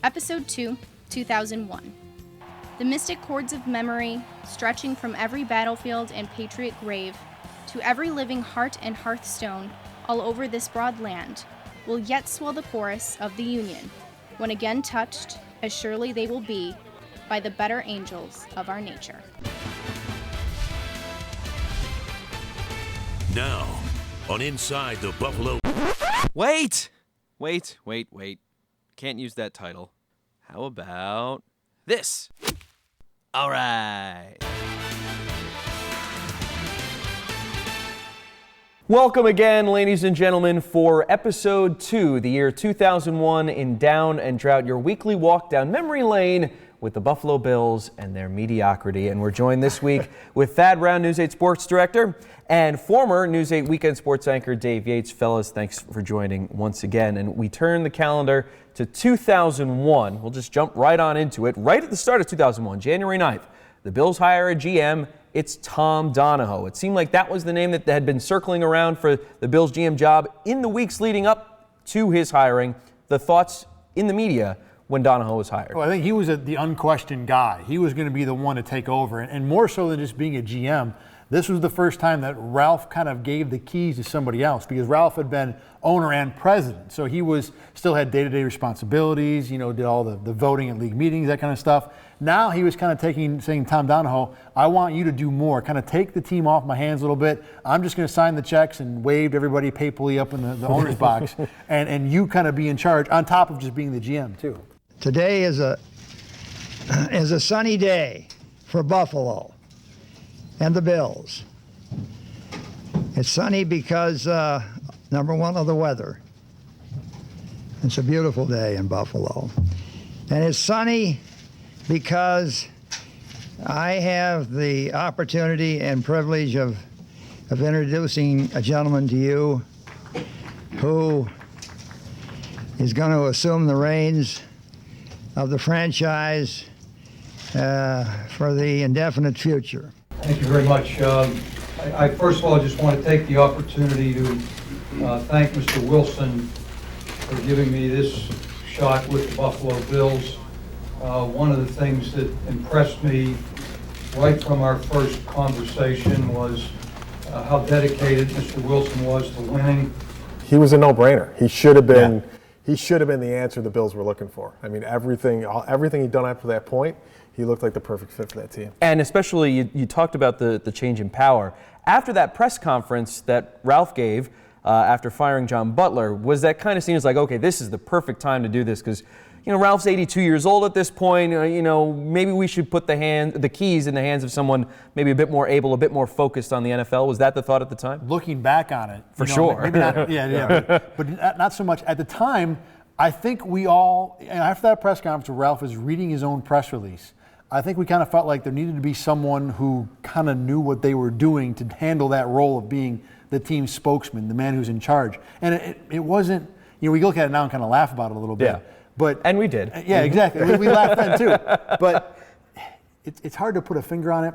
Episode 2, 2001. The mystic chords of memory, stretching from every battlefield and patriot grave to every living heart and hearthstone all over this broad land, will yet swell the chorus of the Union, when again touched, as surely they will be, by the better angels of our nature. Now, on Inside the Buffalo... Wait! Can't use that title. How about this? All right. Welcome again, ladies and gentlemen, for Episode 2, the year 2001 in Down and Drought, your weekly walk down memory lane with the Buffalo Bills and their mediocrity. And we're joined this week with Thad Brown, News 8 Sports Director, and former News 8 Weekend Sports anchor Dave Yates. Fellas, thanks for joining once again. And we turn the calendar to 2001. We'll just jump right on into it. Right at the start of 2001, January 9th, the Bills hire a GM. It's Tom Donahoe. It seemed like that was the name that had been circling around for the Bills GM job in the weeks leading up to his hiring. The thoughts in the media when Donahoe was hired? Well, I think he was the unquestioned guy. He was going to be the one to take over. And more so than just being a GM, this was the first time that Ralph kind of gave the keys to somebody else, because Ralph had been owner and president. So he still had day-to-day responsibilities, did all the voting at league meetings, that kind of stuff. Now he was kind of saying, Tom Donahoe, I want you to do more. Kind of take the team off my hands a little bit. I'm just going to sign the checks and wave everybody papally up in the owner's box. And you kind of be in charge, on top of just being the GM, too. Today is a sunny day for Buffalo and the Bills. It's sunny because, number one, of the weather. It's a beautiful day in Buffalo. And it's sunny because I have the opportunity and privilege of introducing a gentleman to you who is going to assume the reins of the franchise for the indefinite future. Thank you very much. I first of all just want to take the opportunity to thank Mr. Wilson for giving me this shot with the Buffalo Bills. One of the things that impressed me right from our first conversation was how dedicated Mr. Wilson was to winning. He was a no-brainer. He should have been. Yeah. He should have been the answer the Bills were looking for. I mean, everything he'd done up to that point, he looked like the perfect fit for that team. And especially, you talked about the change in power. After that press conference that Ralph gave after firing John Butler, was that kind of seen as like, okay, this is the perfect time to do this? Because, Ralph's 82 years old at this point. Maybe we should put the keys in the hands of someone maybe a bit more able, a bit more focused on the NFL. Was that the thought at the time? Looking back on it, for sure. Maybe not, but not so much at the time. I think we all, and after that press conference where Ralph was reading his own press release, I think we kind of felt like there needed to be someone who kind of knew what they were doing to handle that role of being the team spokesman, the man who's in charge. And it wasn't, we look at it now and kind of laugh about it a little bit. Yeah. And we did. Yeah, exactly. We laughed then too. But it's hard to put a finger on it.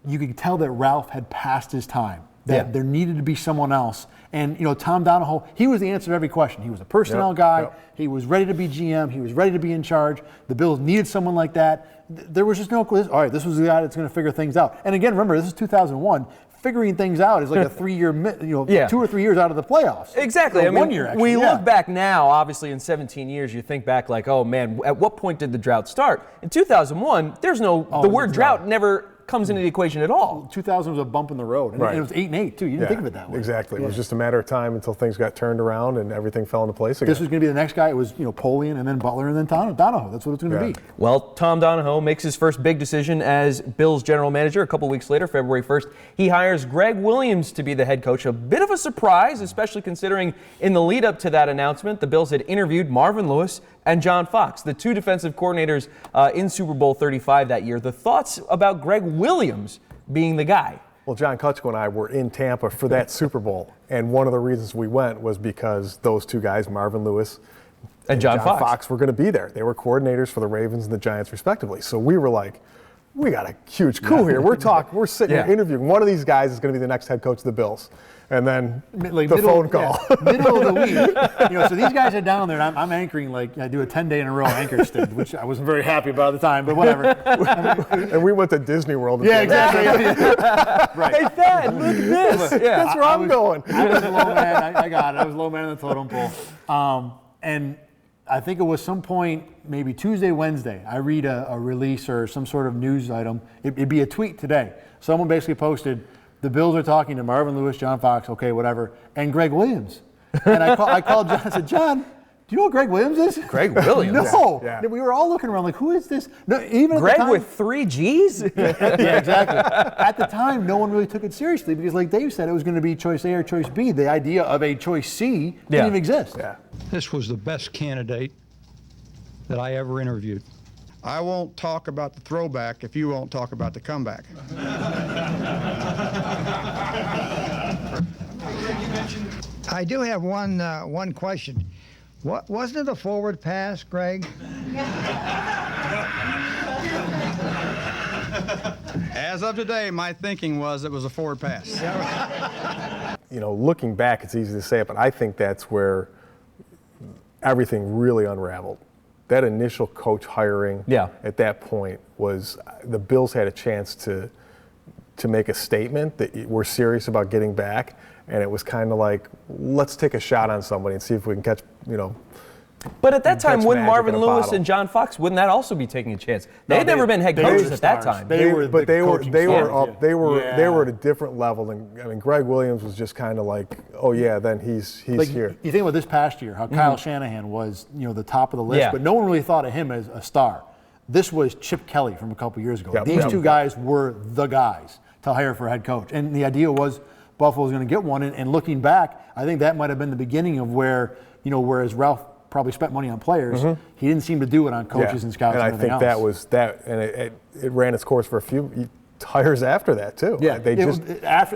You could tell that Ralph had passed his time, that there needed to be someone else. And, Tom Donahoe, he was the answer to every question. He was a personnel guy. Yep. He was ready to be GM. He was ready to be in charge. The Bills needed someone like that. There was just no, all right, this was the guy that's going to figure things out. And again, remember, this is 2001. Figuring things out is like a 3 year, 2 or 3 years out of the playoffs. Exactly. So 1 year, actually. We look back now, obviously, in 17 years, you think back like, oh man, at what point did the drought start? In 2001, the word drought never comes into the equation at all. 2000 was a bump in the road. And right. It was 8-8 too. You didn't think of it that way. Exactly. It was just a matter of time until things got turned around and everything fell into place again. This was going to be the next guy. It was Polian and then Butler and then Donahoe. That's what it's going to be. Well, Tom Donahoe makes his first big decision as Bills general manager. A couple weeks later, February 1st, he hires Greg Williams to be the head coach. A bit of a surprise, especially considering in the lead up to that announcement, the Bills had interviewed Marvin Lewis and John Fox, the two defensive coordinators in Super Bowl 35 that year. The thoughts about Greg Williams being the guy? Well, John Kutchko and I were in Tampa for that Super Bowl, and one of the reasons we went was because those two guys, Marvin Lewis and John Fox, were going to be there. They were coordinators for the Ravens and the Giants, respectively. So we were like, we got a huge coup here. We're sitting here interviewing. One of these guys is going to be the next head coach of the Bills. and then like the phone call. Yeah, middle of the week. So these guys are down there, and I'm anchoring, like I do a 10-day in a row anchor stint, which I wasn't very happy about at the time, but whatever. And we went to Disney World. Yeah, exactly. Right. Hey, Thad, look at this. Yeah. That's where I'm going. I was the low man. I got it. I was low man on the totem pole. And I think it was some point, maybe Tuesday, Wednesday, I read a release or some sort of news item. It'd be a tweet today. Someone basically posted, the Bills are talking to Marvin Lewis, John Fox, okay, whatever, and Greg Williams. And I called John and said, John, do you know what Greg Williams is? Greg Williams? No. Yeah. We were all looking around like, who is this? No, even Greg at the time, with 3 G's? yeah, exactly. At the time, no one really took it seriously because, like Dave said, it was going to be choice A or choice B. The idea of a choice C didn't even exist. Yeah. This was the best candidate that I ever interviewed. I won't talk about the throwback if you won't talk about the comeback. I do have one question. Wasn't it a forward pass, Greg? As of today, my thinking was it was a forward pass. Looking back, it's easy to say it, but I think that's where everything really unraveled. That initial coach hiring at that point was the Bills had a chance to make a statement that we're serious about getting back, and it was kind of like, let's take a shot on somebody and see if we can catch, But at that time, wouldn't Marvin Lewis bottle. and John Fox, wouldn't that also be taking a chance? They had never been head coaches at that time. They were at a different level than, Greg Williams was just kind of like, oh yeah, then he's here. You think about this past year, how Kyle Shanahan was, the top of the list, but no one really thought of him as a star. This was Chip Kelly from a couple years ago. These two guys were the guys to hire for a head coach. And the idea was Buffalo was going to get one. And looking back, I think that might have been the beginning of where, whereas Ralph probably spent money on players, he didn't seem to do it on coaches and scouts and everything else. And I think that was that, and it ran its course for a few hires after that too. Yeah,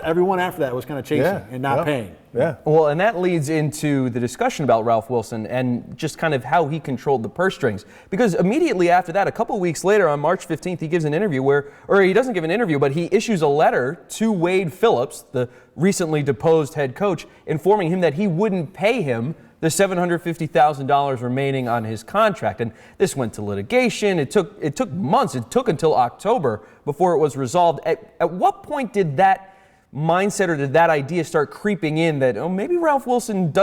everyone after that was kind of chasing and not paying. Yeah. Well, and that leads into the discussion about Ralph Wilson and just kind of how he controlled the purse strings. Because immediately after that, a couple weeks later on March 15th, he gives an interview or he doesn't give an interview, but he issues a letter to Wade Phillips, the recently deposed head coach, informing him that he wouldn't pay him the $750,000 remaining on his contract. And this went to litigation. It took months. It took until October before it was resolved. At what point did that mindset or did that idea start creeping in that, maybe Ralph Wilson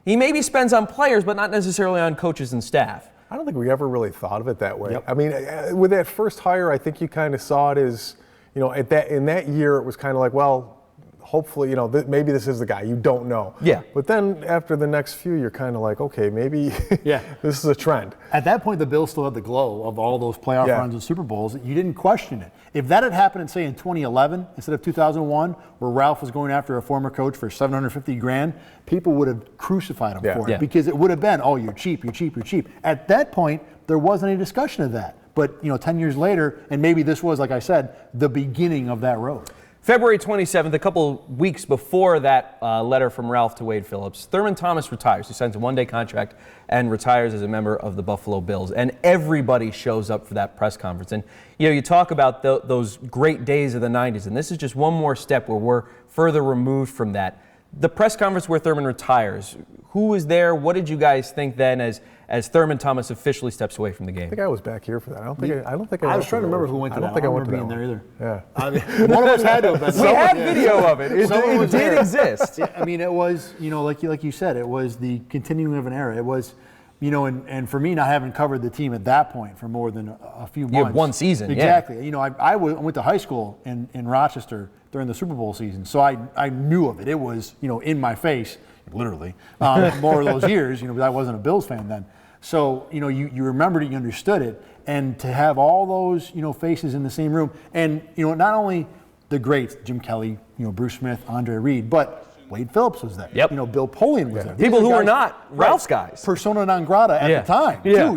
he maybe spends on players, but not necessarily on coaches and staff? I don't think we ever really thought of it that way. I mean, with that first hire, I think you kind of saw it as, in that year, it was kind of like, well, hopefully, maybe this is the guy. You don't know. Yeah. But then after the next few, you're kind of like, okay, maybe this is a trend. At that point, the Bills still had the glow of all those playoff runs and Super Bowls. You didn't question it. If that had happened, say, in 2011 instead of 2001, where Ralph was going after a former coach for $750,000, people would have crucified him for it because it would have been, oh, you're cheap, you're cheap, you're cheap. At that point, there wasn't any discussion of that. But 10 years later, and maybe this was, like I said, the beginning of that road. February 27th, a couple weeks before that letter from Ralph to Wade Phillips, Thurman Thomas retires. He signs a one-day contract and retires as a member of the Buffalo Bills. And everybody shows up for that press conference. And, you talk about those great days of the 90s, and this is just one more step where we're further removed from that. The press conference where Thurman retires, who was there? What did you guys think then as Thurman Thomas officially steps away from the game? I think I was back here for that. I don't think I was trying to remember who went to that. I don't think I went to being that there either. Yeah. I mean, one of us had to have been. We have video of it. It did exist. I mean, it was, like you said, it was the continuing of an era. It was, and for me not having covered the team at that point for more than a few months. You had one season. Exactly. Yeah. I went to high school in Rochester during the Super Bowl season, so I knew of it. It was, in my face, literally, more of those years, because I wasn't a Bills fan then. So, you remembered it, you understood it, and to have all those, faces in the same room, and, not only the greats, Jim Kelly, Bruce Smith, Andre Reed, but Wade Phillips was there. Yep. Bill Polian was there. People who were not Ralph's guys. Persona non grata at the time, too,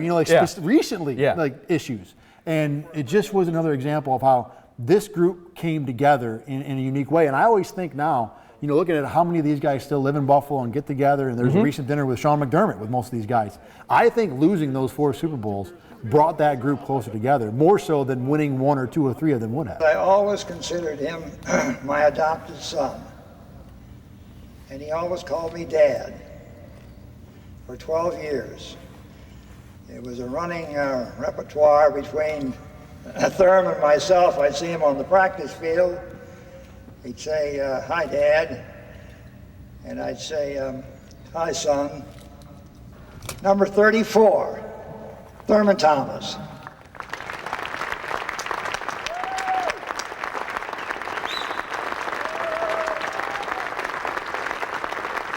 recently, issues. And it just was another example of how this group came together in a unique way. And I always think now, looking at how many of these guys still live in Buffalo and get together, and there's a recent dinner with Sean McDermott with most of these guys. I think losing those 4 Super Bowls brought that group closer together, more so than winning 1 or 2 or 3 of them would have. I always considered him my adopted son. and he always called me Dad for 12 years. It was a running repertoire between Thurman and myself. I'd see him on the practice field. He'd say, "Hi, Dad." And I'd say, "Hi, son." Number 34, Thurman Thomas.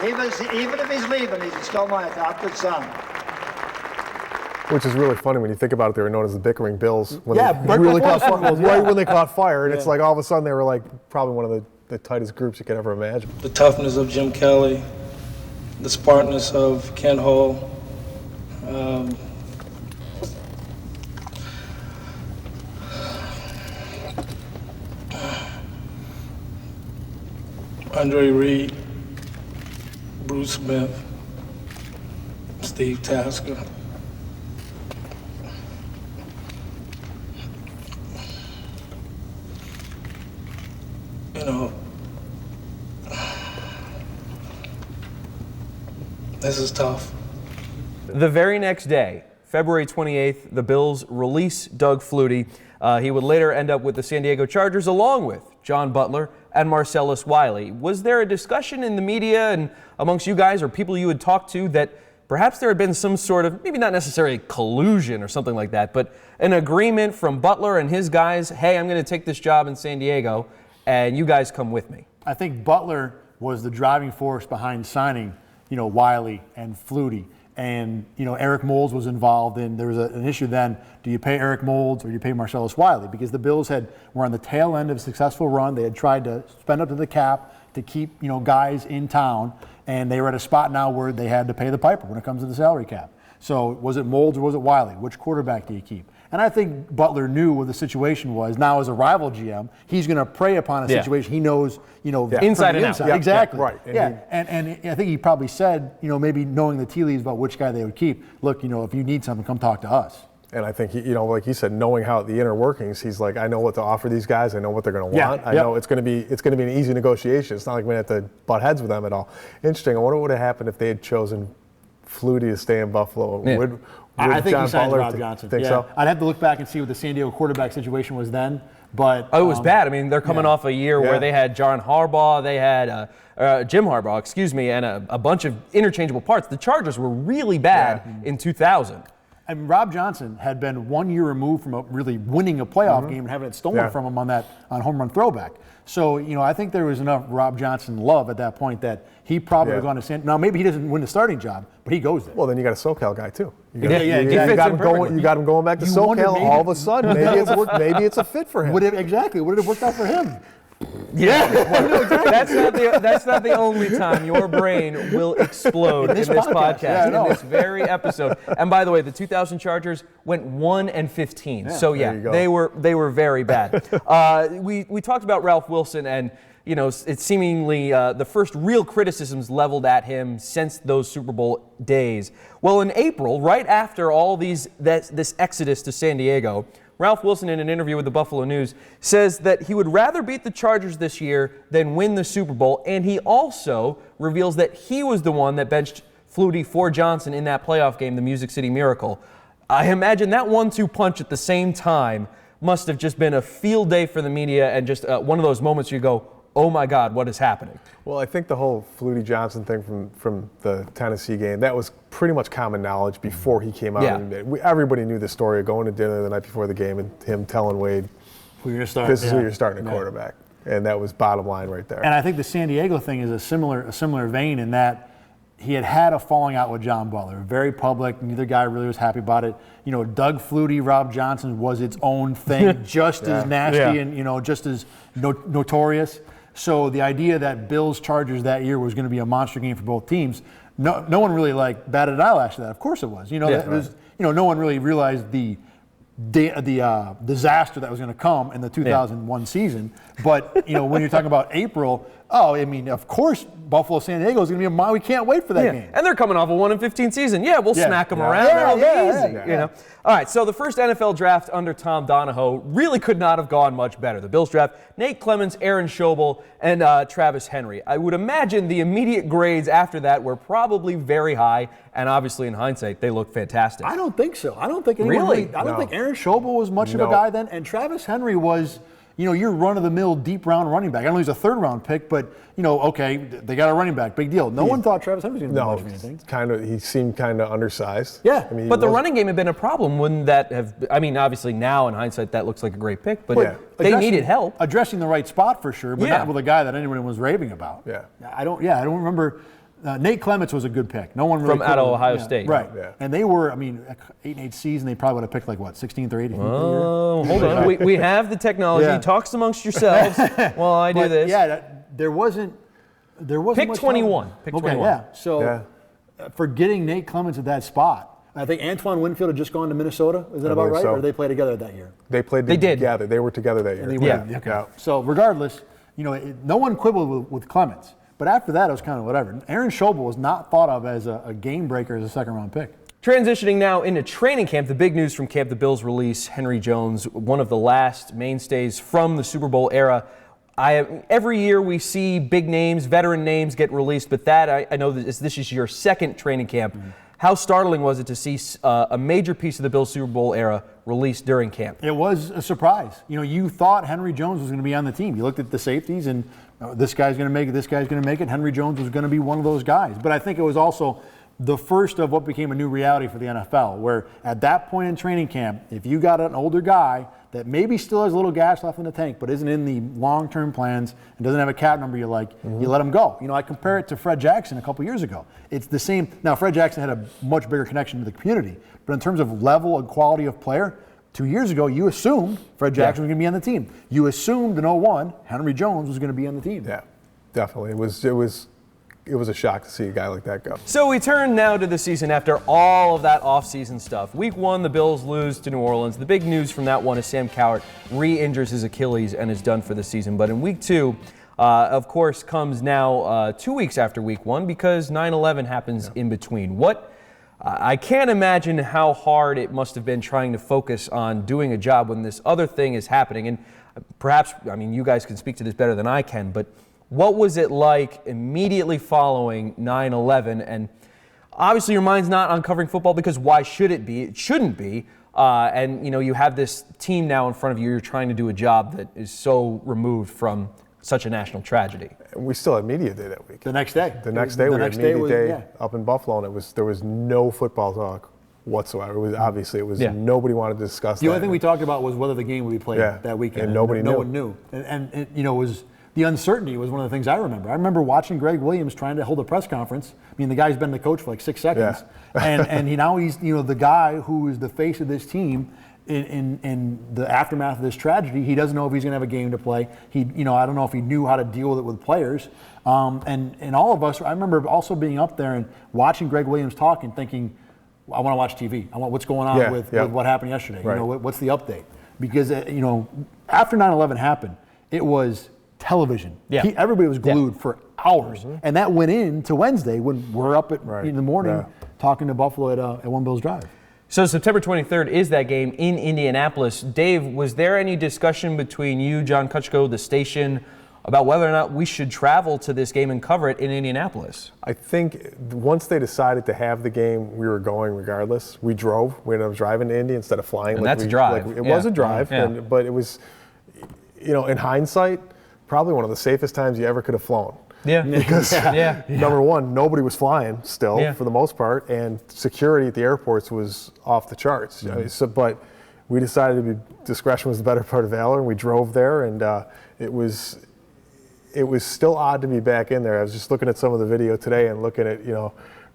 Even if he's leaving, he's still my adopted son. Which is really funny when you think about it. They were known as the bickering Bills when Yeah, they really caught fire. yeah. Right when they caught fire, and it's like all of a sudden they were like probably one of the tightest groups you could ever imagine. The toughness of Jim Kelly, the smartness of Ken Hall, Andre Reed, Bruce Smith, Steve Tasker. You know, this is tough. The very next day, February 28th, the Bills release Doug Flutie. He would later end up with the San Diego Chargers along with John Butler and Marcellus Wiley. Was there a discussion in the media and amongst you guys or people you had talked to that perhaps there had been some sort of, maybe not necessarily collusion or something like that, but an agreement from Butler and his guys, hey, I'm going to take this job in San Diego and you guys come with me? I think Butler was the driving force behind signing, Wiley and Flutie. And, Eric Moulds was involved in, there was an issue then, do you pay Eric Moulds or do you pay Marcellus Wiley? Because the Bills were on the tail end of a successful run. They had tried to spend up to the cap to keep, guys in town. And they were at a spot now where they had to pay the piper when it comes to the salary cap. So was it Moulds or was it Wiley? Which quarterback do you keep? And I think Butler knew what the situation was. Now, as a rival GM, he's going to prey upon a situation he knows, inside and out. Yeah, exactly. Right. And I think he probably said, maybe knowing the tea leaves about which guy they would keep. Look, if you need something, come talk to us. And I think, like he said, knowing how the inner workings, he's like, I know what to offer these guys. I know what they're going to want. I know it's going to be an easy negotiation. It's not like we have to butt heads with them at all. Interesting. I wonder what would have happened if they had chosen Flutie to stay in Buffalo. Yeah. I think John he signed Butler Rob Johnson. Think so? I'd have to look back and see what the San Diego quarterback situation was then. But it was bad. I mean, they're coming off a year where they had John Harbaugh, they had Jim Harbaugh, and a bunch of interchangeable parts. The Chargers were really bad in 2000. And Rob Johnson had been 1 year removed from really winning a playoff game and having it stolen from him on home run throwback. So, I think there was enough Rob Johnson love at that point that he probably would have gone to San. Now, maybe he doesn't win the starting job, but he goes there. Well, then you got a SoCal guy too. You got him going back to SoCal. All of a sudden, maybe it's a fit for him. Would it have worked out for him? Yeah, that's not the only time your brain will explode in this podcast, in this very episode. And by the way, the 2000 Chargers went 1-15. So they were very bad. We talked about Ralph Wilson, and it's seemingly the first real criticisms leveled at him since those Super Bowl days. Well, in April, right after all this exodus to San Diego, Ralph Wilson, in an interview with the Buffalo News, says that he would rather beat the Chargers this year than win the Super Bowl, and he also reveals that he was the one that benched Flutie for Johnson in that playoff game, the Music City Miracle. I imagine that 1-2 punch at the same time must have just been a field day for the media and just one of those moments you go, oh my God, what is happening? Well, I think the whole Flutie Johnson thing from the Tennessee game, that was pretty much common knowledge before he came out. And everybody knew the story of going to dinner the night before the game and him telling Wade, this is who you're starting at quarterback. And that was bottom line right there. And I think the San Diego thing is a similar vein in that he had a falling out with John Butler, very public. Neither guy really was happy about it. Doug Flutie, Rob Johnson was its own thing, just as nasty and just as notorious. So the idea that Bills Chargers that year was going to be a monster game for both teams, no one really batted an eyelash at that. Of course it was. No one really realized the disaster that was going to come in the 2001 season. But when you're talking about April, Oh, I mean, of course, Buffalo San Diego is going to be a mile. We can't wait for that game. And they're coming off a 1-15 season. Yeah, we'll smack them around. It'll be easy. You know. All right, so the first NFL draft under Tom Donahoe really could not have gone much better. The Bills draft Nate Clements, Aaron Schobel, and Travis Henry. I would imagine the immediate grades after that were probably very high, and obviously in hindsight, they look fantastic. I don't think so. I don't think anyone really. I don't think Aaron Schobel was much of a guy then, and Travis Henry was, your run-of-the-mill deep round running back. I know he's a third-round pick, but, okay, they got a running back. Big deal. No one thought Travis Henry was going to do much of anything. He seemed kind of undersized. Yeah. I mean, but the running game had been a problem. Wouldn't that have, obviously now in hindsight that looks like a great pick, but they needed help. Addressing the right spot for sure, but not with a guy that anyone was raving about. Yeah. I don't remember. Nate Clements was a good pick. No one really from out of Ohio State. Right. Yeah. And they were, 8-8 season, they probably would have picked 16th or 18th. Oh, hold on. We have the technology. Yeah. Talks amongst yourselves while I do this. Yeah, there wasn't pick much 21. Time. Pick okay, 21. Yeah. So for getting Nate Clements at that spot, I think Antoine Winfield had just gone to Minnesota. Is that about right? So. Or did they play together that year? They played together. They were together that year. Okay. So regardless, no one quibbled with Clements. But after that, it was kind of whatever. Aaron Schobel was not thought of as a game breaker as a second-round pick. Transitioning now into training camp, the big news from camp, the Bills release Henry Jones, one of the last mainstays from the Super Bowl era. Every year we see big names, veteran names get released, but I know that this is your second training camp. Mm-hmm. How startling was it to see a major piece of the Bills Super Bowl era released during camp? It was a surprise. You thought Henry Jones was going to be on the team. You looked at the safeties and this guy's going to make it, this guy's going to make it. Henry Jones was going to be one of those guys. But I think it was also the first of what became a new reality for the NFL, where at that point in training camp, if you got an older guy that maybe still has a little gas left in the tank but isn't in the long-term plans and doesn't have a cap number you like, you let him go. I compare it to Fred Jackson a couple years ago. It's the same. Now, Fred Jackson had a much bigger connection to the community, but in terms of level and quality of player, 2 years ago, you assumed Fred Jackson was going to be on the team. You assumed in 2001 Henry Jones was going to be on the team. Yeah, definitely. It was a shock to see a guy like that go. So we turn now to the season after all of that off-season stuff. Week 1, the Bills lose to New Orleans. The big news from that one is Sam Cowart re-injures his Achilles and is done for the season. But in Week 2, of course, comes now 2 weeks after Week 1 because 9/11 happens in between. I can't imagine how hard it must have been trying to focus on doing a job when this other thing is happening. And perhaps, you guys can speak to this better than I can, but what was it like immediately following 9/11? And obviously your mind's not on covering football because why should it be? It shouldn't be. And you have this team now in front of you. You're trying to do a job that is so removed from such a national tragedy. We still had media day that week. The next day. We had media day up in Buffalo, and there was no football talk whatsoever. Nobody wanted to discuss that. The only thing we talked about was whether the game would be played that weekend. And nobody knew. No one knew. And it was the uncertainty was one of the things I remember. I remember watching Greg Williams trying to hold a press conference. the guy's been the coach for like 6 seconds, and he's the guy who is the face of this team. In the aftermath of this tragedy, he doesn't know if he's going to have a game to play. I don't know if he knew how to deal with it with players. And all of us, I remember also being up there and watching Greg Williams talk and thinking, I want to watch TV. I want what's going on with what happened yesterday. Right. What's the update? Because after 9/11 happened, it was television. Yeah. Everybody was glued for hours, and that went into Wednesday when we're up in the morning talking to Buffalo at One Bills Drive. So September 23rd is that game in Indianapolis. Dave, was there any discussion between you, John Kutchko, the station, about whether or not we should travel to this game and cover it in Indianapolis? I think once they decided to have the game, we were going regardless. We drove. We ended up driving to Indy instead of flying. And that's a drive. It was a drive, but it was, in hindsight, probably one of the safest times you ever could have flown. Yeah. Because number one, nobody was flying still for the most part, and security at the airports was off the charts. Mm-hmm. But we decided discretion was the better part of valor, and we drove there, and it was still odd to be back in there. I was just looking at some of the video today and looking at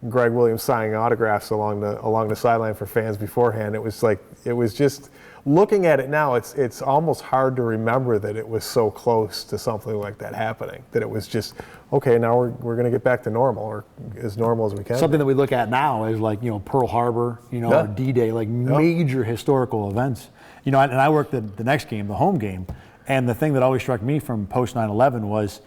Greg Williams signing autographs along the sideline for fans beforehand. It was just. Looking at it now, it's almost hard to remember that it was so close to something like that happening. That it was just, okay, now we're going to get back to normal, or as normal as we can. Something that we look at now is like, Pearl Harbor, or D-Day, like major historical events. And I worked the next game, the home game, and the thing that always struck me from post 9/11 was,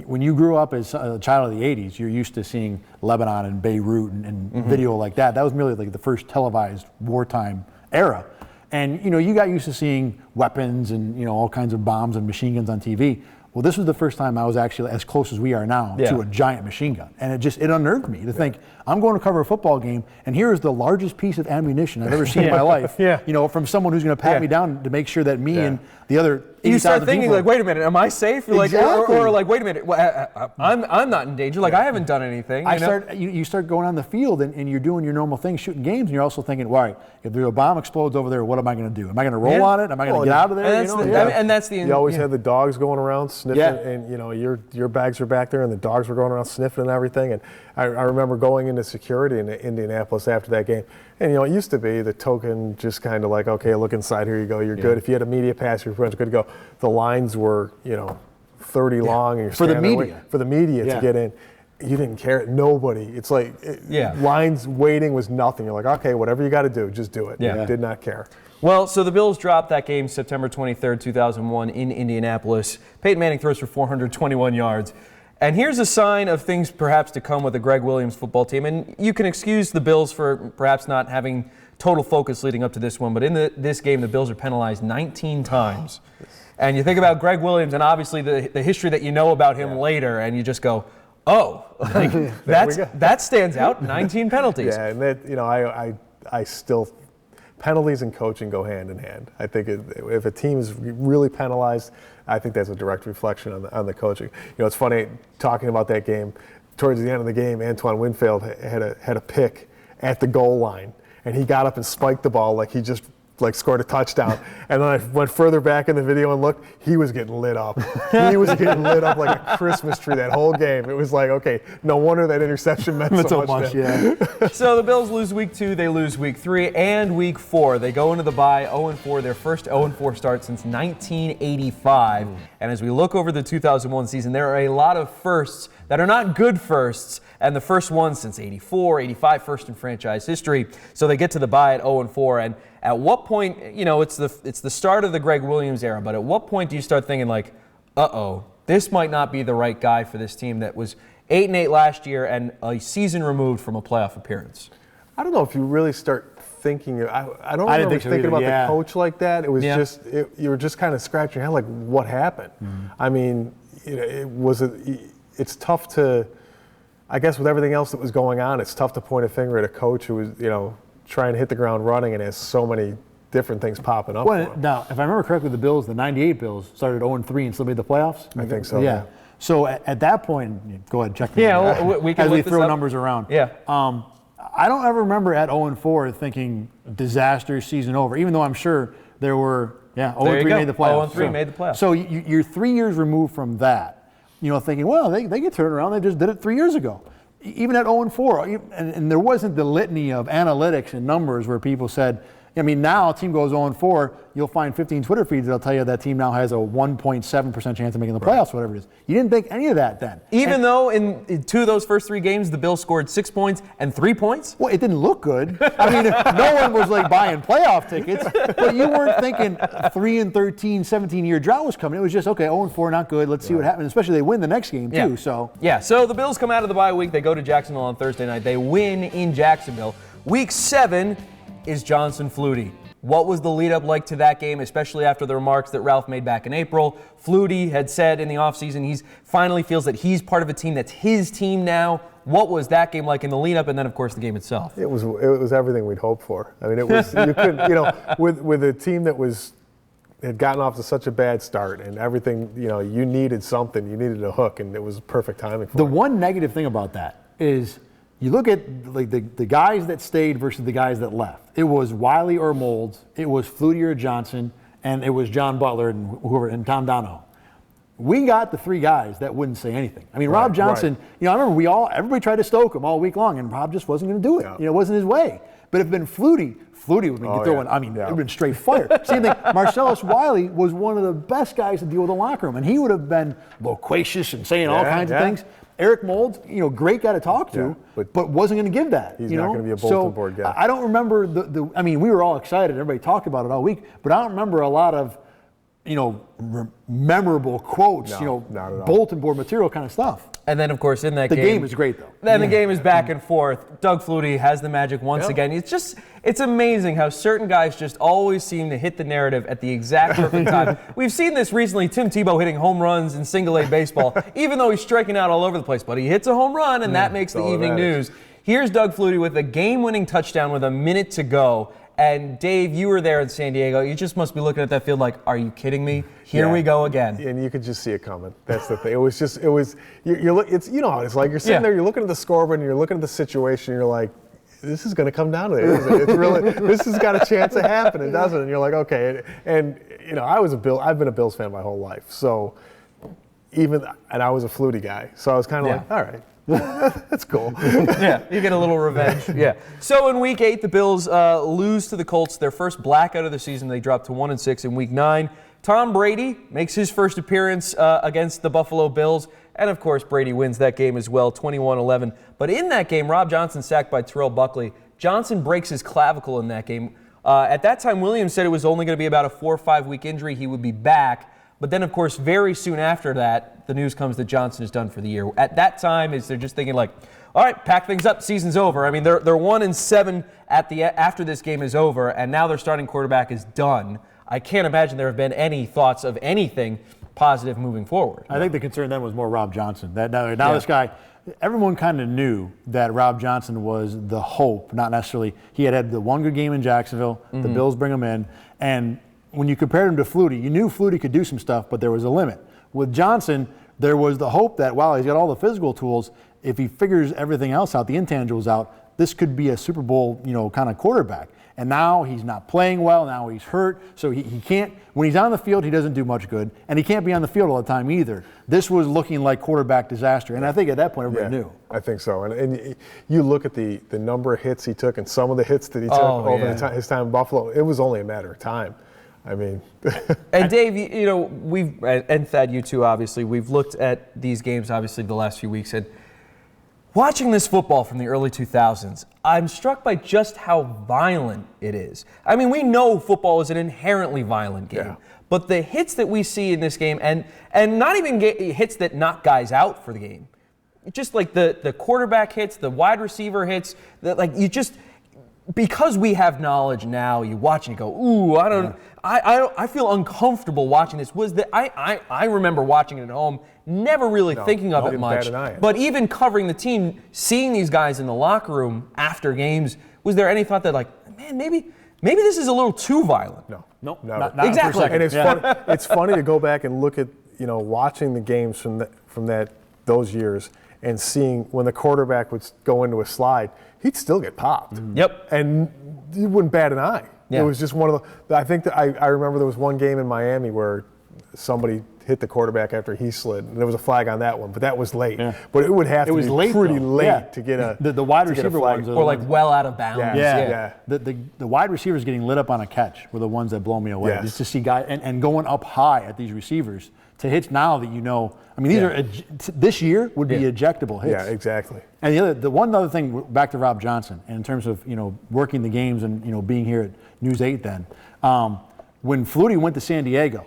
when you grew up as a child of the 80s, you're used to seeing Lebanon and Beirut and video like that. That was merely like the first televised wartime era. And, you got used to seeing weapons and, all kinds of bombs and machine guns on TV. Well, this was the first time I was actually as close as we are now to a giant machine gun. And it unnerved me to think, I'm going to cover a football game, and here is the largest piece of ammunition I've ever seen in my life. From someone who's going to pat me down to make sure that me and the other 80,000 you start thinking, people, like, wait a minute, am I safe? Exactly. Or like, wait a minute, I'm not in danger. Like, I haven't done anything. You start going on the field, and you're doing your normal thing, shooting games, and you're also thinking, all right, if a bomb explodes over there, what am I going to do? Am I going to roll on it? Am I going to get out of there? And that's the You always had the dogs going around sniffing, and your bags were back there, and the dogs were going around sniffing and everything. And I remember going into security in Indianapolis after that game, and it used to be the token, just kind of like, okay, look inside, here you go, you're good. If you had a media pass, you're good to go. The lines were 30 long, and you're for the media to get in. You didn't care. Nobody. It's like lines waiting was nothing. You're like, okay, whatever you got to do, just do it. Did not care. Well, so the Bills dropped that game September 23rd, 2001 in Indianapolis. Peyton Manning throws for 421 yards. And here's a sign of things perhaps to come with the Greg Williams football team. And you can excuse the Bills for perhaps not having total focus leading up to this one. But in this game, the Bills are penalized 19 times. And you think about Greg Williams and obviously the history that you know about him later, and you just go, oh, like, that stands out, 19 penalties. Yeah, and that, I still – penalties and coaching go hand in hand. I think if a team is really penalized, I think that's a direct reflection on the coaching. It's funny, talking about that game, towards the end of the game, Antoine Winfield had a pick at the goal line, and he got up and spiked the ball like he just scored a touchdown. And then I went further back in the video and looked, he was getting lit up. He was getting lit up like a Christmas tree that whole game. It was like, okay, no wonder that interception meant so much. So the Bills lose week 2, they lose week 3, and week 4. They go into the bye 0-4, their first 0-4 start since 1985. And as we look over the 2001 season, there are a lot of firsts that are not good firsts, and the first one since 84, 85, first in franchise history. So they get to the bye at 0-4, and at what point, it's the start of the Greg Williams era, but at what point do you start thinking like, this might not be the right guy for this team that was 8-8 last year and a season removed from a playoff appearance? I don't know if you really start thinking. I don't remember thinking about the coach like that. It was you were just kind of scratching your head like, what happened? I mean, it's tough to, I guess with everything else that was going on, it's tough to point a finger at a coach who was, trying to hit the ground running and has so many different things popping up. Well, now, if I remember correctly, the Bills, the 98 Bills, started 0-3 and still made the playoffs? I think so. Yeah. So at that point, go ahead, check the we can as we look throw this up. numbers around. Yeah. I don't ever remember at 0-4 thinking disaster, season over, even though I'm sure there were, 0-3 made the playoffs. 0-3 made the playoffs. So you're 3 years removed from that, thinking, well, they get turned around. They just did it 3 years ago. Even at 0-4, and there wasn't the litany of analytics and numbers where people said, now a team goes 0-4, you'll find 15 Twitter feeds that'll tell you that team now has a 1.7% chance of making the playoffs, whatever it is. You didn't think any of that then. Even though in 2 of those first 3 games, the Bills scored 6 points and 3 points? Well, it didn't look good. No one was buying playoff tickets, but you weren't thinking 3-13, 17-year drought was coming. It was just, okay, 0-4, not good. Let's see what happens. Especially they win the next game too. So the Bills come out of the bye week. They go to Jacksonville on Thursday night. They win in Jacksonville. Week 7 is Johnson Flutie. What was the lead-up like to that game, especially after the remarks that Ralph made back in April? Flutie had said in the offseason he finally feels that he's part of a team that's his team now. What was that game like in the lead-up, and then, of course, the game itself? It was everything we'd hoped for. It was you couldn't, with a team that had gotten off to such a bad start and everything, you needed something, you needed a hook, and it was perfect timing for it. The one negative thing about that is you look at the guys that stayed versus the guys that left. It was Wiley or Molds, it was Flutie or Johnson, and it was John Butler and Tom Donahoe. We got the 3 guys that wouldn't say anything. Rob Johnson, I remember everybody tried to stoke him all week long, and Rob just wasn't going to do it. Yeah. It wasn't his way. But if it had been Flutie would have been throwing, it would have been straight fire. Same thing, Marcellus Wiley was one of the best guys to deal with the locker room, and he would have been loquacious and saying all kinds of things. Eric Molds, great guy to talk to, but wasn't going to give that. He's not going to be a bulletin board guy. I don't remember we were all excited. Everybody talked about it all week, but I don't remember a lot of memorable quotes, No, not at all. bulletin board material kind of stuff. And then, of course, in that The game. game is great, though. Then the game is back and forth. Doug Flutie has the magic once again. It's amazing how certain guys just always seem to hit the narrative at the exact perfect time. We've seen this recently, Tim Tebow hitting home runs in single-A baseball, even though he's striking out all over the place. But he hits a home run, and that makes the evening news. Here's Doug Flutie with a game-winning touchdown with a minute to go. And Dave, you were there in San Diego. You just must be looking at that field like, are you kidding me? Here we go again. And you could just see it coming. That's the thing. It's you know how it's like. You're sitting there, you're looking at the scoreboard, and you're looking at the situation, and you're like, this is going to come down to it. It's really, this has got a chance of happening, doesn't it? And you're like, okay. And I've been a Bills fan my whole life. So and I was a Flutie guy. So I was kind of like, all right. That's cool. Yeah, you get a little revenge. Yeah. So in Week 8, the Bills lose to the Colts, their first blackout of the season. They dropped to 1-6 in Week 9. Tom Brady makes his first appearance against the Buffalo Bills, and of course Brady wins that game as well, 21-11. But in that game, Rob Johnson sacked by Terrell Buckley. Johnson breaks his clavicle in that game. At that time, Williams said it was only going to be about a 4 or 5 week injury. He would be back. But then, of course, very soon after that, the news comes that Johnson is done for the year. At that time, they're just thinking like, all right, pack things up, season's over. I mean, they're 1-7 after this game is over, and now their starting quarterback is done. I can't imagine there have been any thoughts of anything positive moving forward. I think the concern then was more Rob Johnson. Now this guy, everyone kind of knew that Rob Johnson was the hope, not necessarily. He had the one good game in Jacksonville. The Bills bring him in, and when you compared him to Flutie, you knew Flutie could do some stuff, but there was a limit. With Johnson, there was the hope that, wow, he's got all the physical tools. If he figures everything else out, the intangibles out, this could be a Super Bowl, kind of quarterback. And now he's not playing well. Now he's hurt. So he can't, when he's on the field, he doesn't do much good. And he can't be on the field all the time either. This was looking like quarterback disaster. And I think at that point, everybody knew. I think so. And you look at the number of hits he took and some of the hits that he took over his time in Buffalo, it was only a matter of time. I mean, and Dave, we've, and Thad, you too, obviously, we've looked at these games, obviously, the last few weeks, and watching this football from the early 2000s, I'm struck by just how violent it is. I mean, we know football is an inherently violent game, but the hits that we see in this game, and not even hits that knock guys out for the game, just like the quarterback hits, the wide receiver hits, because we have knowledge now, you watch and you go, ooh, I feel uncomfortable watching this. I remember watching it at home, never really thinking of it much. But even covering the team, seeing these guys in the locker room after games, was there any thought that man, maybe this is a little too violent? No, not exactly. And it's funny to go back and look at watching the games from those years and seeing when the quarterback would go into a slide, he'd still get popped. Yep. And he wouldn't bat an eye. Yeah. It was just one of the. I think that I remember there was one game in Miami where somebody hit the quarterback after he slid, and there was a flag on that one, but that was late. Yeah. But it would have to be pretty late to get a the wide receiver ones, or well out of bounds. Yeah. The wide receivers getting lit up on a catch were the ones that blow me away. Yes. Just to see guys and going up high at these receivers to hits now that I mean, these are this year would be ejectable hits. Yeah, exactly. And the one other thing, back to Rob Johnson, and in terms of working the games and being here at News 8 then, when Flutie went to San Diego,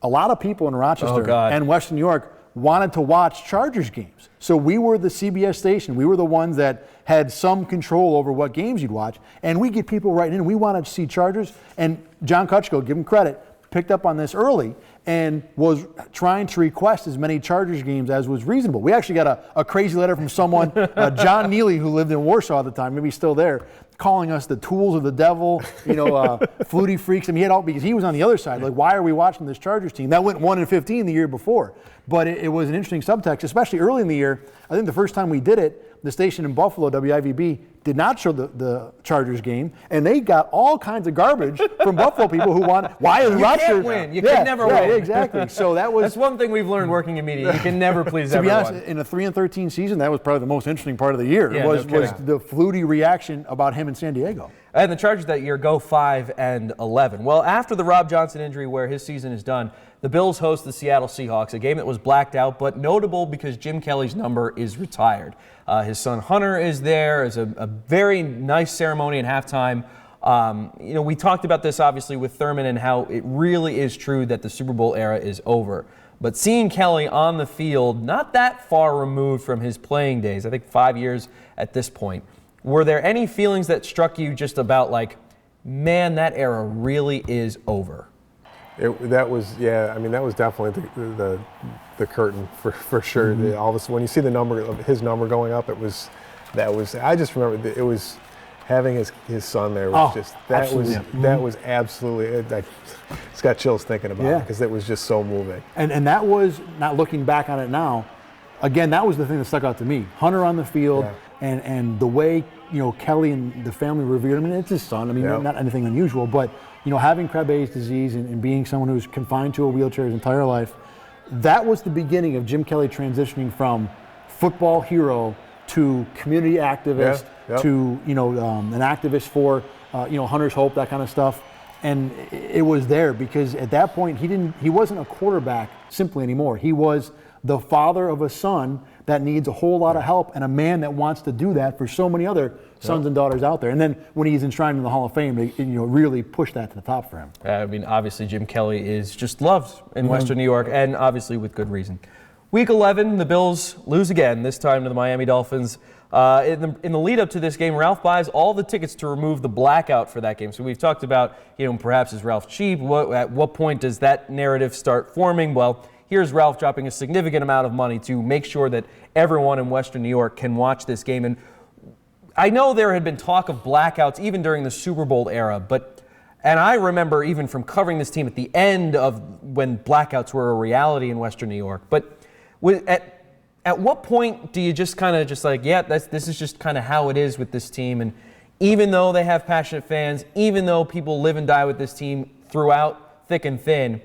a lot of people in Rochester and Western New York wanted to watch Chargers games. So we were the CBS station. We were the ones that had some control over what games you'd watch. And we get people writing in. We wanted to see Chargers. And John Kutchko, give him credit, picked up on this early and was trying to request as many Chargers games as was reasonable. We actually got a crazy letter from someone, John Neely, who lived in Warsaw at the time, maybe he's still there, calling us the tools of the devil, Flutie freaks. I mean, because he was on the other side. Like, why are we watching this Chargers team? That went 1-15 the year before. But it was an interesting subtext, especially early in the year. I think the first time we did it, the station in Buffalo, WIVB, did not show the Chargers game, and they got all kinds of garbage from Buffalo people who want. Why is Rochester? You can't win. You can never win. Yeah, exactly. So that's one thing we've learned working in media. You can never please everyone. To be honest, in a 3-13 season, that was probably the most interesting part of the year. Was the Flutie reaction about him in San Diego. And the Chargers that year go 5-11. Well, after the Rob Johnson injury, where his season is done, the Bills host the Seattle Seahawks, a game that was blacked out, but notable because Jim Kelly's number is retired. His son Hunter is there. It's a very nice ceremony at halftime. We talked about this obviously with Thurman and how it really is true that the Super Bowl era is over. But seeing Kelly on the field, not that far removed from his playing days, I think 5 years at this point, were there any feelings that struck you just about like, man, that era really is over? That was definitely the curtain for sure. Mm-hmm. All of a sudden, when you see the number of his number going up, I just remember it was having his son there was that was absolutely it's got chills thinking about it because it was just so moving. And that was, not looking back on it now, again, that was the thing that stuck out to me. Hunter on the field and the way, Kelly and the family revered him. I mean, it's his son. I mean, not anything unusual, but having Krabbe's disease and being someone who's confined to a wheelchair his entire life, that was the beginning of Jim Kelly transitioning from football hero to community activist to an activist for Hunter's Hope, that kind of stuff. And it was there because at that point he wasn't a quarterback simply anymore. He was the father of a son that needs a whole lot of help and a man that wants to do that for so many other sons and daughters out there. And then when he's enshrined in the Hall of Fame, it really pushed that to the top for him. I mean, obviously Jim Kelly is just loved in Western New York, and obviously with good reason. Week 11, the Bills lose again, this time to the Miami Dolphins. In the lead up to this game, Ralph buys all the tickets to remove the blackout for that game. So we've talked about, perhaps is Ralph cheap? At what point does that narrative start forming? Well, here's Ralph dropping a significant amount of money to make sure that everyone in Western New York can watch this game. And I know there had been talk of blackouts even during the Super Bowl era, and I remember even from covering this team at the end of when blackouts were a reality in Western New York. But at what point do you just kind of this is just kind of how it is with this team? And even though they have passionate fans, even though people live and die with this team throughout thick and thin,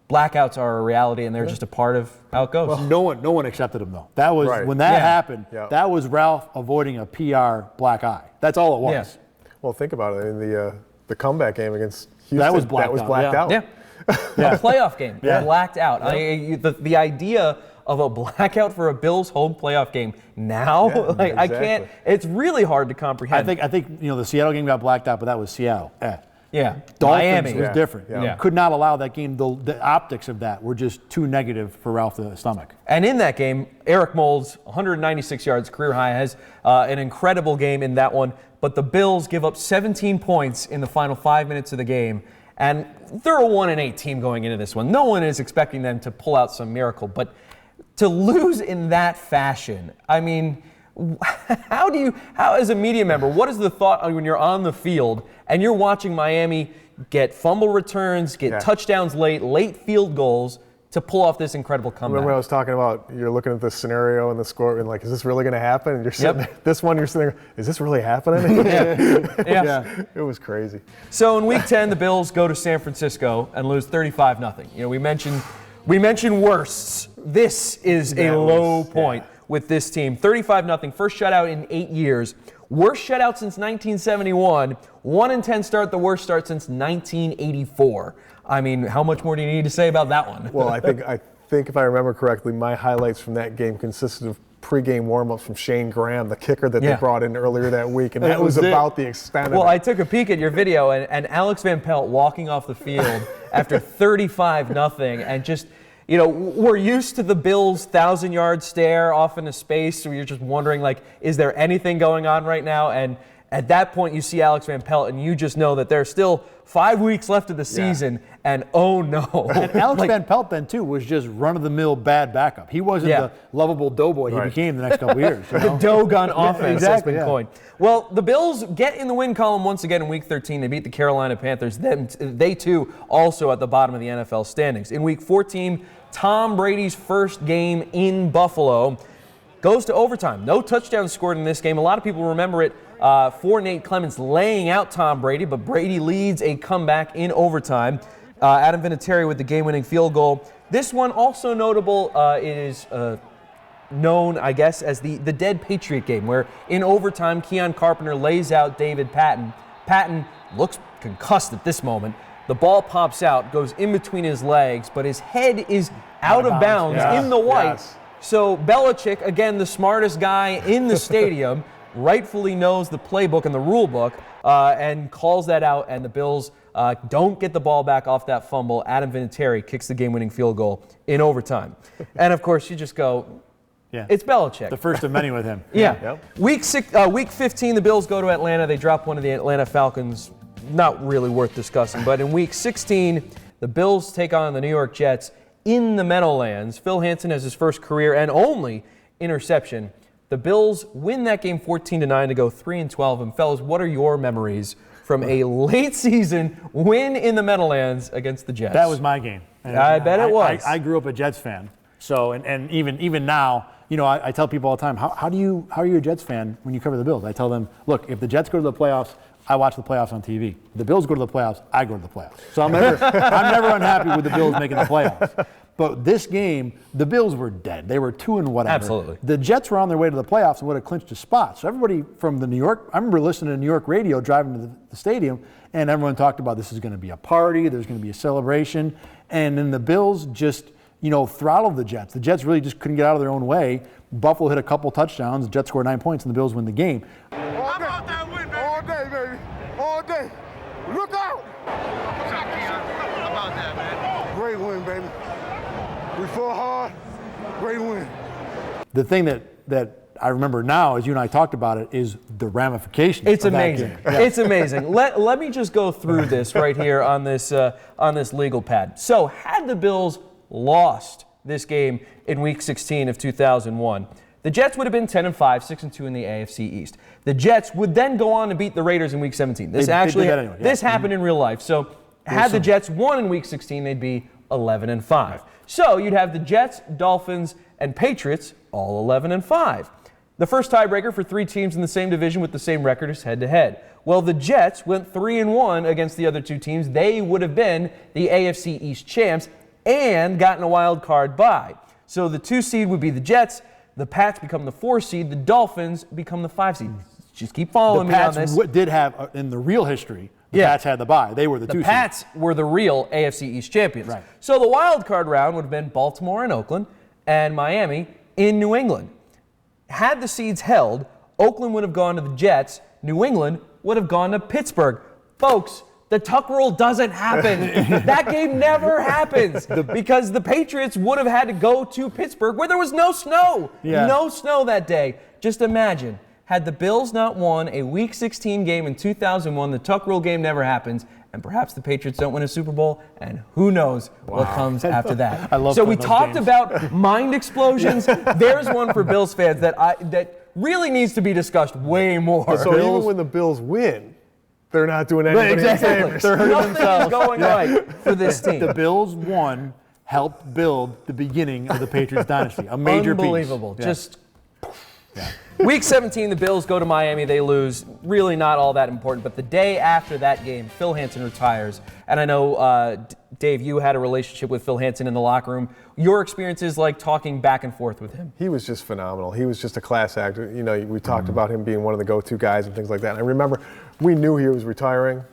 blackouts are a reality and they're just a part of how it goes. Well, no one accepted them though. That was when that happened. Yeah. That was Ralph avoiding a PR black eye. That's all it was. Yeah. Well, think about it. In the comeback game against Houston, that was blacked out. Yeah. A playoff game, blacked out. Yeah. The idea of a blackout for a Bills home playoff game now, exactly. I can't. It's really hard to comprehend. I think the Seattle game got blacked out, but that was Seattle. Yeah, Dolphins was different. Yeah. Could not allow that game. The optics of that were just too negative for Ralph to stomach. And in that game, Eric Moulds, 196 yards, career high, has an incredible game in that one. But the Bills give up 17 points in the final 5 minutes of the game. And they're a 1-8 team going into this one. No one is expecting them to pull out some miracle. But to lose in that fashion, I mean, how as a media member, what is the thought when you're on the field and you're watching Miami get fumble returns, get touchdowns late field goals to pull off this incredible comeback? Remember I was talking about, you're looking at the scenario and the score and is this really going to happen? And you're sitting there, you're sitting there, is this really happening? Yeah. It was crazy. So in Week 10, the Bills go to San Francisco and lose 35-0. We mentioned worsts. This is a low point with this team. 35-0, first shutout in 8 years. Worst shutout since 1971. 1-10 start, the worst start since 1984. I mean, how much more do you need to say about that one? Well, I think if I remember correctly, my highlights from that game consisted of pregame warm-ups from Shane Graham, the kicker that they brought in earlier that week, and that was about the extent of it. Well, I took a peek at your video, and Alex Van Pelt walking off the field after 35-0, and just, we're used to the Bills' 1,000-yard stare off into space, so you're just wondering, is there anything going on right now? And at that point, you see Alex Van Pelt, and you just know that there's still 5 weeks left of the season, and oh no. And Alex Van Pelt then, too, was just run-of-the-mill bad backup. He wasn't the lovable doughboy he became the next couple of years. The Dogon offense has been coined. Well, the Bills get in the win column once again in Week 13. They beat the Carolina Panthers. They, too, also at the bottom of the NFL standings. In Week 14, Tom Brady's first game in Buffalo goes to overtime. No touchdowns scored in this game. A lot of people remember it for Nate Clements laying out Tom Brady, but Brady leads a comeback in overtime. Adam Vinatieri with the game-winning field goal. This one also notable. It is known, I guess, as the dead Patriot game, where in overtime, Keon Carpenter lays out David Patton. Patton looks concussed at this moment. The ball pops out, goes in between his legs, but his head is out of bounds in the white. Yes. So Belichick, again, the smartest guy in the stadium, rightfully knows the playbook and the rule book and calls that out, and the Bills don't get the ball back off that fumble. Adam Vinatieri kicks the game-winning field goal in overtime. And, of course, you just go, it's Belichick. The first of many with him. Yeah. Yep. Week 15, the Bills go to Atlanta. They drop one of the Atlanta Falcons. Not really worth discussing. But in Week 16, the Bills take on the New York Jets in the Meadowlands. Phil Hansen has his first career and only interception. The Bills win that game 14-9 to go 3-12. And, fellas, what are your memories from a late season win in the Meadowlands against the Jets? That was my game. And I bet it was. I grew up a Jets fan. So, and even now, you know, I tell people all the time, how are you a Jets fan when you cover the Bills? I tell them, look, if the Jets go to the playoffs, I watch the playoffs on TV. If the Bills go to the playoffs, I go to the playoffs. So I'm never unhappy with the Bills making the playoffs. But this game, the Bills were dead. They were 2 and whatever. Absolutely. The Jets were on their way to the playoffs and would have clinched a spot. So everybody from the New York, I remember listening to New York radio driving to the stadium, and everyone talked about this is going to be a party, there's going to be a celebration. And then the Bills just, you know, throttled the Jets. The Jets really just couldn't get out of their own way. Buffalo hit a couple touchdowns, the Jets scored 9 points, and the Bills win the game. All day, baby. All day. Look out! How about that, man? Great win, baby. We fought hard. Great win. The thing that I remember now, as you and I talked about it, is the ramifications. It's amazing. Yeah. It's amazing. Let me just go through this right here on this legal pad. So, had the Bills lost this game in Week 16 of 2001, the Jets would have been 10-5, 6-2 in the AFC East. The Jets would then go on to beat the Raiders in Week 17. This happened in real life. So, had the Jets won in Week 16, they'd be 11-5. Right. So you'd have the Jets, Dolphins, and Patriots all 11-5. The first tiebreaker for 3 teams in the same division with the same record is head-to-head. Well, the Jets went 3-1 against the other 2 teams. They would have been the AFC East champs and gotten a wild card bye. So the 2 seed would be the Jets. The Pats become the 4 seed. The Dolphins become the 5 seed. Just keep following me on this. The Pats did have, in the real history, the Pats had the bye. They were the 2 seed. The Pats were the real AFC East champions. Right. So the wild card round would have been Baltimore and Oakland and Miami in New England. Had the seeds held, Oakland would have gone to the Jets. New England would have gone to Pittsburgh. Folks, the Tuck rule doesn't happen. That game never happens because the Patriots would have had to go to Pittsburgh where there was no snow. Yeah. No snow that day. Just imagine. Had the Bills not won a Week 16 game in 2001, the Tuck rule game never happens, and perhaps the Patriots don't win a Super Bowl, and who knows what comes after that. I love so we talked games. about mind explosions. There's one for Bills fans that really needs to be discussed way more. So even when the Bills win, they're not doing anything. Exactly. They're hurting Nothing themselves. is going right for this team. The Bills won, helped build the beginning of the Patriots dynasty. A major Unbelievable. piece. Just Week 17, the Bills go to Miami. They lose. Really not all that important. But the day after that game, Phil Hansen retires. And I know, Dave, you had a relationship with Phil Hansen in the locker room. Your experience is like talking back and forth with him. He was just phenomenal. He was just a class act. You know, we talked about him being one of the go-to guys and things like that. And I remember we knew he was retiring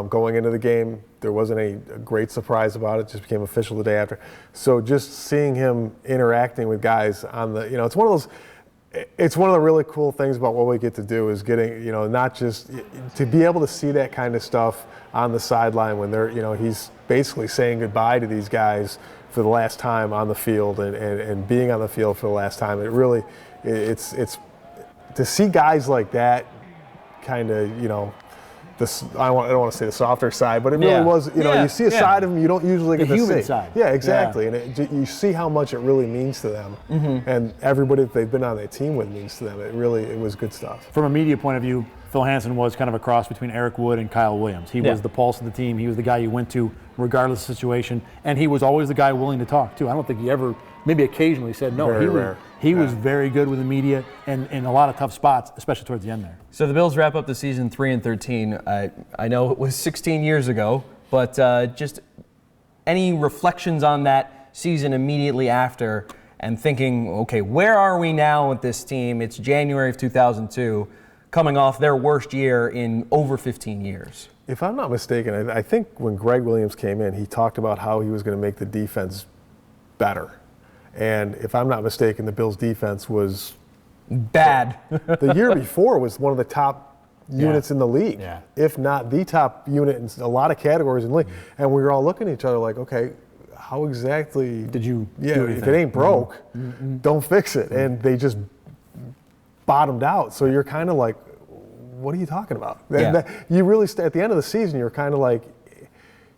going into the game. There wasn't a great surprise about it. It just became official the day after. So just seeing him interacting with guys on the, you know, it's one of the really cool things about what we get to do is getting, you know, not just to be able to see that kind of stuff on the sideline when they're, you know, he's basically saying goodbye to these guys for the last time on the field and being on the field for the last time. It really, it's to see guys like that kind of, you know, I don't want to say the softer side, but it really was, you know, you see a side of them you don't usually get to see. The human side. Yeah, exactly. And you see how much it really means to them. And everybody that they've been on their team with means to them. It was good stuff. From a media point of view, Phil Hansen was kind of a cross between Eric Wood and Kyle Williams. He was the pulse of the team. He was the guy you went to regardless of the situation. And he was always the guy willing to talk, too. I don't think he ever, maybe occasionally said no. Very rare. He was very good with the media and in a lot of tough spots, especially towards the end there. So the Bills wrap up the season 3-13. I know it was 16 years ago, but just any reflections on that season immediately after and thinking, okay, where are we now with this team? It's January of 2002, coming off their worst year in over 15 years. If I'm not mistaken, I think when Greg Williams came in, he talked about how he was going to make the defense better. And if I'm not mistaken, the Bills' defense was Bad. The year before was one of the top units in the league, if not the top unit in a lot of categories in the league. And we were all looking at each other like, okay, how exactly did you do if it ain't broke, don't fix it. And they just bottomed out. So you're kind of like, what are you talking about? You really, at the end of the season, you're kind of like,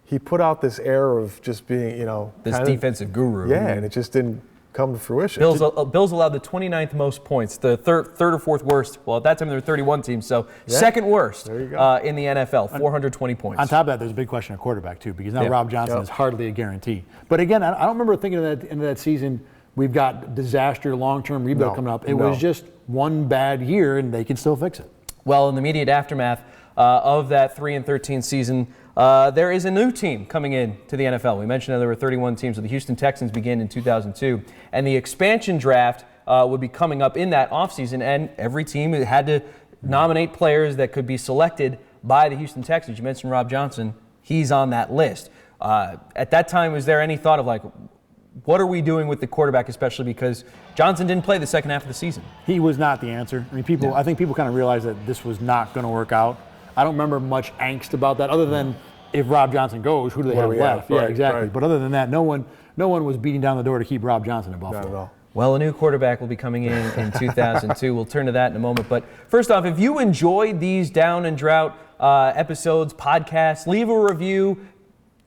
he put out this air of just being, this defensive guru. Yeah, and it just didn't come to fruition. Bills allowed the 29th most points, the third or fourth worst. Well, at that time there were 31 teams, so second worst in the NFL, 420 points. On top of that, there's a big question at quarterback too, because now Rob Johnson is hardly a guarantee. But again, I don't remember thinking at the end of that season, we've got disaster, long-term rebuild coming up. It was just one bad year, and they can still fix it. Well, in the immediate aftermath of that 3-13 season, there is a new team coming in to the NFL. We mentioned that there were 31 teams, so the Houston Texans began in 2002, and the expansion draft would be coming up in that offseason, and every team had to nominate players that could be selected by the Houston Texans. You mentioned Rob Johnson. He's on that list. At that time, was there any thought of like, what are we doing with the quarterback, especially because Johnson didn't play the second half of the season? He was not the answer. I mean, I think people kind of realized that this was not going to work out. I don't remember much angst about that, other than if Rob Johnson goes, who do they have left? Right, yeah, exactly. Right. But other than that, no one was beating down the door to keep Rob Johnson in Buffalo. Not at all. Well, a new quarterback will be coming in 2002. We'll turn to that in a moment. But first off, if you enjoyed these Down and Drought episodes, podcasts, leave a review.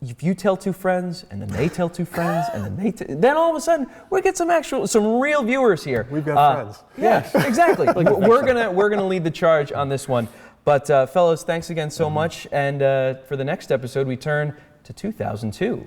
If you tell two friends, and then they tell two friends, and then then all of a sudden we get some real viewers here. We've got friends. Yes, exactly. we're gonna lead the charge on this one. But fellas, thanks again so much. And for the next episode, we turn to 2002.